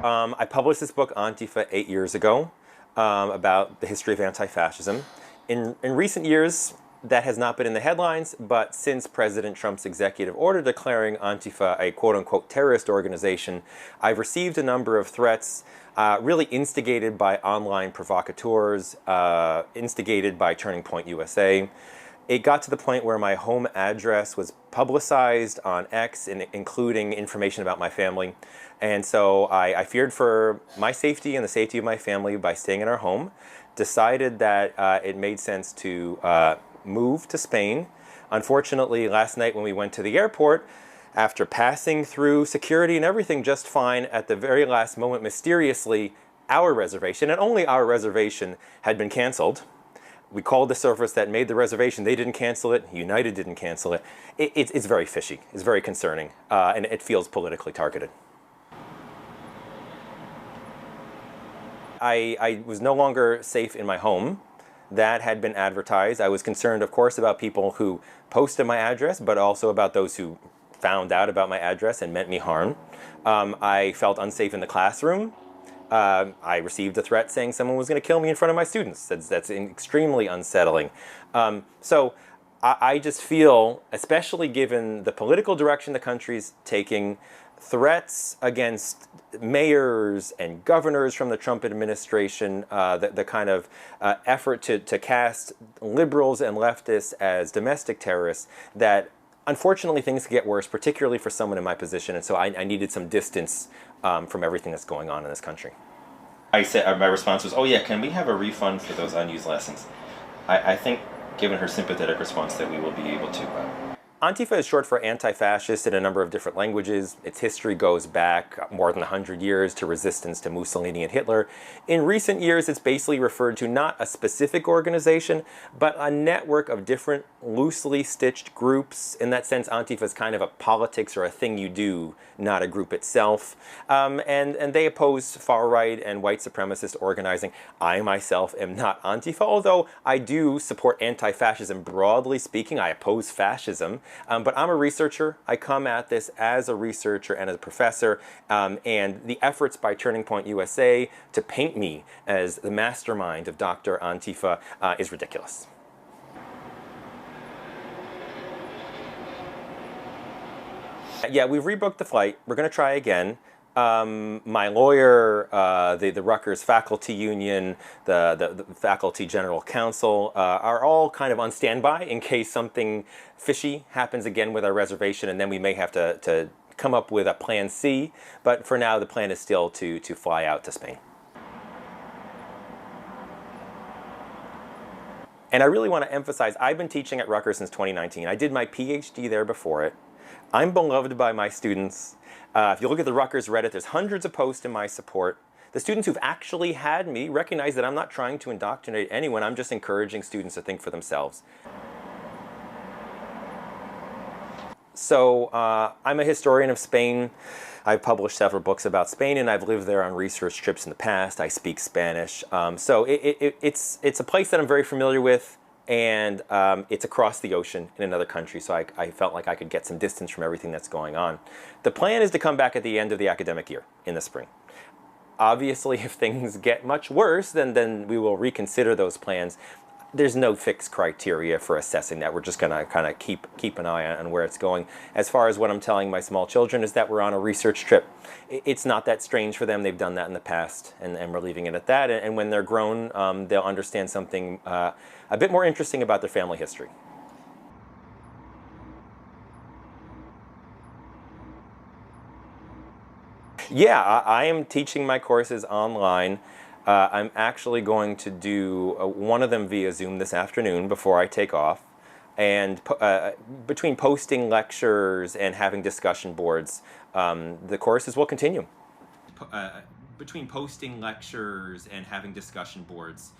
I published this book, Antifa, 8 years ago, about the history of anti-fascism. In recent years, that has not been in the headlines, but since President Trump's executive order declaring Antifa a quote-unquote terrorist organization, I've received a number of threats, really instigated by online provocateurs, instigated by Turning Point USA. It got to the point where my home address was publicized on X, including information about my family. And so I feared for my safety and the safety of my family by staying in our home, decided that it made sense to move to Spain. Unfortunately, last night when we went to the airport, after passing through security and everything just fine, at the very last moment, mysteriously, our reservation, and only our reservation, had been canceled. We called the service that made the reservation. They didn't cancel it. United didn't cancel it. It's very fishy. It's very concerning. And it feels politically targeted. I was no longer safe in my home. That had been advertised. I was concerned, of course, about people who posted my address, but also about those who found out about my address and meant me harm. I felt unsafe in the classroom. I received a threat saying someone was going to kill me in front of my students. That's extremely unsettling. So I just feel, especially given the political direction the country's taking, threats against mayors and governors from the Trump administration, the kind of effort to cast liberals and leftists as domestic terrorists, that unfortunately things get worse, particularly for someone in my position, and so I needed some distance from everything that's going on in this country. I said, my response was, oh yeah, can we have a refund for those unused lessons? I think, given her sympathetic response, that we will be able to. Antifa is short for anti-fascist in a number of different languages. Its history goes back more than 100 years to resistance to Mussolini and Hitler. In recent years, it's basically referred to not a specific organization, but a network of different loosely stitched groups. In that sense, Antifa is kind of a politics or a thing you do, not a group itself. And they oppose far-right and white supremacist organizing. I myself am not Antifa, although I do support anti-fascism broadly speaking. I oppose fascism. But I'm a researcher. I come at this as a researcher and as a professor, and the efforts by Turning Point USA to paint me as the mastermind of Dr. Antifa is ridiculous. Yeah, we've rebooked the flight. We're going to try again. My lawyer, the Rutgers faculty union, the faculty general council are all kind of on standby in case something fishy happens again with our reservation, and then we may have to come up with a plan C. But for now, the plan is still to fly out to Spain. And I really want to emphasize, I've been teaching at Rutgers since 2019. I did my PhD there before it. I'm beloved by my students. If you look at the Rutgers Reddit, there's hundreds of posts in my support. The students who've actually had me recognize that I'm not trying to indoctrinate anyone. I'm just encouraging students to think for themselves. So I'm a historian of Spain. I've published several books about Spain, and I've lived there on research trips in the past. I speak Spanish. So it's a place that I'm very familiar with. And it's across the ocean in another country, so I felt like I could get some distance from everything that's going on. The plan is to come back at the end of the academic year in the spring. Obviously, if things get much worse, then we will reconsider those plans. There's no fixed criteria for assessing that. We're just going to kind of keep an eye on where it's going. As far as what I'm telling my small children is that we're on a research trip. It's not that strange for them. They've done that in the past, and we're leaving it at that. And when they're grown, they'll understand something a bit more interesting about their family history. Yeah, I am teaching my courses online. I'm actually going to do one of them via Zoom this afternoon before I take off. And between posting lectures and having discussion boards, the courses will continue. Between posting lectures and having discussion boards,